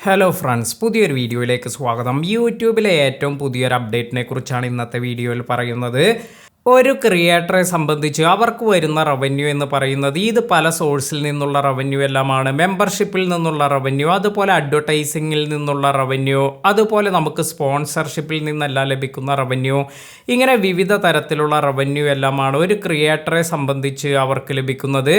Hello friends, പുതിയൊരു വീഡിയോയിലേക്ക് സ്വാഗതം. യൂട്യൂബിലെ ഏറ്റവും പുതിയൊരു അപ്ഡേറ്റിനെ കുറിച്ചാണ് ഇന്നത്തെ വീഡിയോയിൽ പറയുന്നത്. ഒരു ക്രിയേറ്ററെ സംബന്ധിച്ച് അവർക്ക് വരുന്ന റവന്യൂ എന്ന് പറയുന്നത് ഇത് പല സോഴ്സിൽ നിന്നുള്ള റവന്യൂ എല്ലാമാണ്. മെമ്പർഷിപ്പിൽ നിന്നുള്ള റവന്യൂ, അതുപോലെ അഡ്വർടൈസിങ്ങിൽ നിന്നുള്ള റവന്യൂ, അതുപോലെ നമുക്ക് സ്പോൺസർഷിപ്പിൽ നിന്നെല്ലാം ലഭിക്കുന്ന റവന്യൂ, ഇങ്ങനെ വിവിധ തരത്തിലുള്ള റവന്യൂ എല്ലാമാണ് ഒരു ക്രിയേറ്ററെ സംബന്ധിച്ച് അവർക്ക് ലഭിക്കുന്നത്.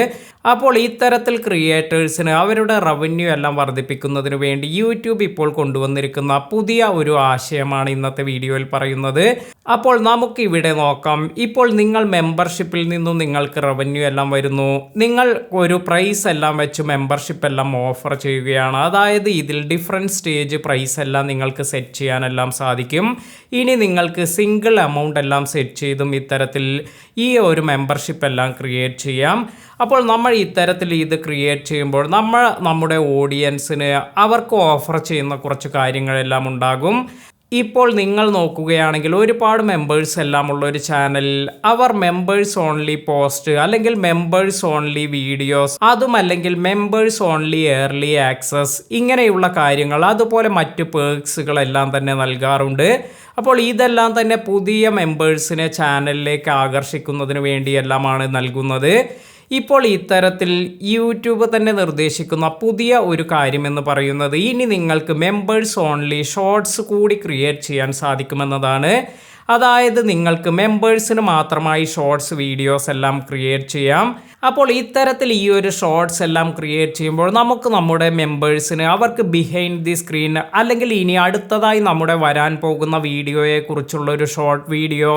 അപ്പോൾ ഇത്തരത്തിൽ ക്രിയേറ്റേഴ്സിന് അവരുടെ റവന്യൂ എല്ലാം വർദ്ധിപ്പിക്കുന്നതിന് വേണ്ടി യൂട്യൂബ് ഇപ്പോൾ കൊണ്ടുവന്നിരിക്കുന്ന പുതിയ ഒരു ആശയമാണ് ഇന്നത്തെ വീഡിയോയിൽ പറയുന്നത്. അപ്പോൾ നമുക്ക് ഇവിടെ നോക്കാം. ഇപ്പോൾ നിങ്ങൾ മെമ്പർഷിപ്പിൽ നിന്നും നിങ്ങൾക്ക് റവന്യൂ എല്ലാം വരുന്നു. നിങ്ങൾ ഒരു പ്രൈസ് എല്ലാം വെച്ച് മെമ്പർഷിപ്പ് എല്ലാം ഓഫർ ചെയ്യുകയാണ്. അതായത് ഇതിൽ ഡിഫറെൻറ്റ് സ്റ്റേജ് പ്രൈസ് എല്ലാം നിങ്ങൾക്ക് സെറ്റ് ചെയ്യാനെല്ലാം സാധിക്കും. ഇനി നിങ്ങൾക്ക് സിംഗിൾ എമൗണ്ട് എല്ലാം സെറ്റ് ചെയ്തും ഇത്തരത്തിൽ ഈ ഒരു മെമ്പർഷിപ്പ് എല്ലാം ക്രിയേറ്റ് ചെയ്യാം. അപ്പോൾ നമ്മൾ ഇത്തരത്തിൽ ഇത് ക്രിയേറ്റ് ചെയ്യുമ്പോൾ നമ്മുടെ ഓഡിയൻസിന് അവർക്ക് ഓഫർ ചെയ്യുന്ന കുറച്ച് കാര്യങ്ങളെല്ലാം ഉണ്ടാകും. ഇപ്പോൾ നിങ്ങൾ നോക്കുകയാണെങ്കിൽ ഒരുപാട് മെമ്പേഴ്സ് എല്ലാം ഉള്ള ഒരു ചാനലിൽ അവർ മെമ്പേഴ്സ് ഓൺലി പോസ്റ്റ്, അല്ലെങ്കിൽ മെമ്പേഴ്സ് ഓൺലി വീഡിയോസ്, അതുമല്ലെങ്കിൽ മെമ്പേഴ്സ് ഓൺലി എയർലി ആക്സസ്, ഇങ്ങനെയുള്ള കാര്യങ്ങൾ, അതുപോലെ മറ്റ് പേർക്സുകളെല്ലാം തന്നെ നൽകാറുണ്ട്. അപ്പോൾ ഇതെല്ലാം തന്നെ പുതിയ മെമ്പേഴ്സിനെ ചാനലിലേക്ക് ആകർഷിക്കുന്നതിന് വേണ്ടിയെല്ലാമാണ് നൽകുന്നത്. ഇപ്പോൾ ഇത്തരത്തിൽ യൂട്യൂബ് തന്നെ നിർദ്ദേശിക്കുന്ന പുതിയ ഒരു കാര്യമെന്ന് പറയുന്നത് ഇനി നിങ്ങൾക്ക് മെമ്പേഴ്സ് ഓൺലി ഷോർട്സ് കൂടി ക്രിയേറ്റ് ചെയ്യാൻ സാധിക്കുമെന്നതാണ്. അതായത് നിങ്ങൾക്ക് മെമ്പേഴ്സിന് മാത്രമായി ഷോർട്സ് വീഡിയോസ് എല്ലാം ക്രിയേറ്റ് ചെയ്യാം. അപ്പോൾ ഇത്തരത്തിൽ ഈ ഒരു ഷോർട്സ് എല്ലാം ക്രിയേറ്റ് ചെയ്യുമ്പോൾ നമുക്ക് നമ്മുടെ മെമ്പേഴ്സിന് അവർക്ക് ബിഹൈൻഡ് ദി സ്ക്രീൻ, അല്ലെങ്കിൽ ഇനി അടുത്തതായി നമ്മുടെ വരാൻ പോകുന്ന വീഡിയോയെ കുറിച്ചുള്ള ഒരു ഷോർട്ട് വീഡിയോ,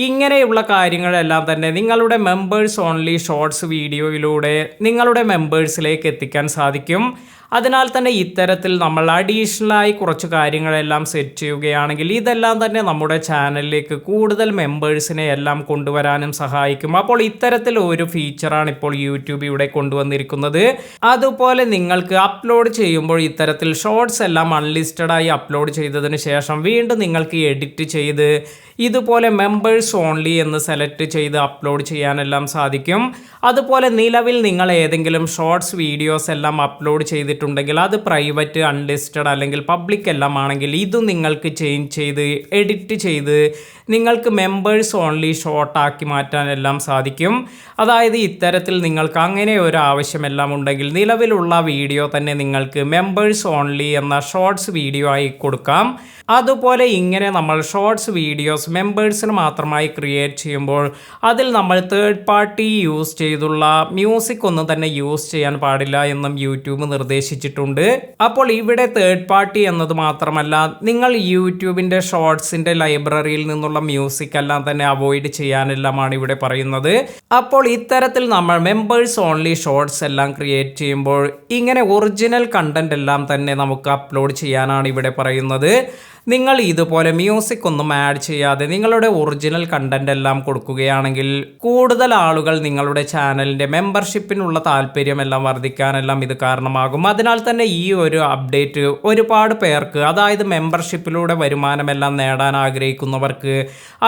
ഇങ്ങനെയുള്ള കാര്യങ്ങളെല്ലാം തന്നെ നിങ്ങളുടെ മെമ്പേഴ്സ് ഓൺലി ഷോർട്സ് വീഡിയോയിലൂടെ നിങ്ങളുടെ മെമ്പേഴ്സിലേക്ക് എത്തിക്കാൻ സാധിക്കും. അതിനാൽ തന്നെ ഇത്തരത്തിൽ നമ്മൾ അഡീഷണലായി കുറച്ച് കാര്യങ്ങളെല്ലാം സെറ്റ് ചെയ്യുകയാണെങ്കിൽ ഇതെല്ലാം തന്നെ നമ്മുടെ ചാനലിലേക്ക് കൂടുതൽ മെമ്പേഴ്സിനെ എല്ലാം കൊണ്ടുവരാനും സഹായിക്കും. അപ്പോൾ ഇത്തരത്തിൽ ഒരു ഫീച്ചറാണ് ഇപ്പോൾ യൂട്യൂബ് ഇവിടെ കൊണ്ടുവന്നിരിക്കുന്നത്. അതുപോലെ നിങ്ങൾക്ക് അപ്ലോഡ് ചെയ്യുമ്പോൾ ഇത്തരത്തിൽ ഷോർട്സ് എല്ലാം അൺലിസ്റ്റഡായി അപ്ലോഡ് ചെയ്തതിന് ശേഷം വീണ്ടും നിങ്ങൾക്ക് എഡിറ്റ് ചെയ്ത് ഇതുപോലെ മെമ്പേഴ്സ് ഓൺലി എന്ന് സെലക്ട് ചെയ്ത് അപ്ലോഡ് ചെയ്യാനെല്ലാം സാധിക്കും. അതുപോലെ നിലവിൽ നിങ്ങൾ ഏതെങ്കിലും ഷോർട്സ് വീഡിയോസ് എല്ലാം അപ്ലോഡ് ചെയ്തിട്ടുണ്ടെങ്കിൽ അത് പ്രൈവറ്റ്, അൺലിസ്റ്റഡ് അല്ലെങ്കിൽ പബ്ലിക് എല്ലാം ആണെങ്കിൽ ഇതും നിങ്ങൾക്ക് ചേഞ്ച് ചെയ്ത് എഡിറ്റ് ചെയ്ത് നിങ്ങൾക്ക് മെമ്പേഴ്സ് ഓൺലി ഷോർട്ടാക്കി മാറ്റാനെല്ലാം സാധിക്കും. അതായത് ഇത്തരത്തിൽ നിങ്ങൾക്ക് അങ്ങനെ ഒരു ആവശ്യമെല്ലാം ഉണ്ടെങ്കിൽ നിലവിലുള്ള വീഡിയോ തന്നെ നിങ്ങൾക്ക് മെമ്പേഴ്സ് ഓൺലി എന്ന ഷോർട്സ് വീഡിയോ ആയി കൊടുക്കാം. അതുപോലെ ഇങ്ങനെ നമ്മൾ ഷോർട്സ് വീഡിയോസ് മെമ്പേഴ്സിന് മാത്രമായി ക്രിയേറ്റ് ചെയ്യുമ്പോൾ അതിൽ നമ്മൾ തേർഡ് പാർട്ടി യൂസ് ചെയ്തുള്ള മ്യൂസിക് ഒന്നും തന്നെ യൂസ് ചെയ്യാൻ പാടില്ല എന്നും യൂട്യൂബ് നിർദ്ദേശിച്ചിട്ടുണ്ട്. അപ്പോൾ ഇവിടെ തേർഡ് പാർട്ടി എന്നത് മാത്രമല്ല, നിങ്ങൾ യൂട്യൂബിൻ്റെ ഷോർട്സിൻ്റെ ലൈബ്രറിയിൽ നിന്നുള്ള മ്യൂസിക് എല്ലാം തന്നെ അവോയ്ഡ് ചെയ്യാനെല്ലാമാണ് ഇവിടെ പറയുന്നത്. അപ്പോൾ ഇത്തരത്തിൽ നമ്മൾ മെമ്പേഴ്സ് ഓൺലി ഷോർട്സ് എല്ലാം ക്രിയേറ്റ് ചെയ്യുമ്പോൾ ഇങ്ങനെ ഒറിജിനൽ കണ്ടന്റ് എല്ലാം തന്നെ നമുക്ക് അപ്ലോഡ് ചെയ്യാനാണ് ഇവിടെ പറയുന്നത്. നിങ്ങൾ ഇതുപോലെ മ്യൂസിക് ഒന്നും ആഡ് ചെയ്യാതെ നിങ്ങളുടെ ഒറിജിനൽ കണ്ടന്റ് എല്ലാം കൊടുക്കുകയാണെങ്കിൽ കൂടുതൽ ആളുകൾ നിങ്ങളുടെ ചാനലിൻ്റെ മെമ്പർഷിപ്പിനുള്ള താല്പര്യമെല്ലാം വർദ്ധിക്കാനെല്ലാം ഇത് കാരണമാകും. അതിനാൽ തന്നെ ഈ ഒരു അപ്ഡേറ്റ് ഒരുപാട് പേർക്ക്, അതായത് മെമ്പർഷിപ്പിലൂടെ വരുമാനമെല്ലാം നേടാൻ ആഗ്രഹിക്കുന്നവർക്ക്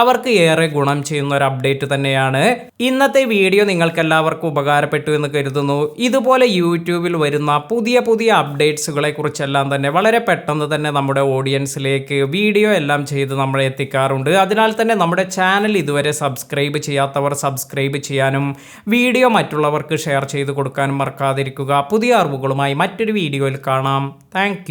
അവർക്ക് ഏറെ ഗുണം ചെയ്യുന്ന ഒരു അപ്ഡേറ്റ് തന്നെയാണ്. ഇന്നത്തെ വീഡിയോ നിങ്ങൾക്ക് എല്ലാവർക്കും ഉപകാരപ്പെട്ടു എന്ന് കരുതുന്നു. ഇതുപോലെ യൂട്യൂബിൽ വരുന്ന പുതിയ പുതിയ അപ്ഡേറ്റ്സുകളെ കുറിച്ചെല്ലാം തന്നെ വളരെ പെട്ടെന്ന് തന്നെ നമ്മുടെ ഓഡിയൻസിലേക്ക് വീഡിയോ എല്ലാം ചെയ്ത് നമ്മളെ എത്തിക്കാറുണ്ട്. അതിനാൽ തന്നെ നമ്മുടെ ചാനൽ ഇതുവരെ സബ്സ്ക്രൈബ് ചെയ്യാത്തവർ സബ്സ്ക്രൈബ് ചെയ്യാനും വീഡിയോ മറ്റുള്ളവർക്ക് ഷെയർ ചെയ്ത് കൊടുക്കാനും മറക്കാതിരിക്കുക. പുതിയ അറിവുകളുമായി മറ്റൊരു വീഡിയോയിൽ കാണാം. താങ്ക്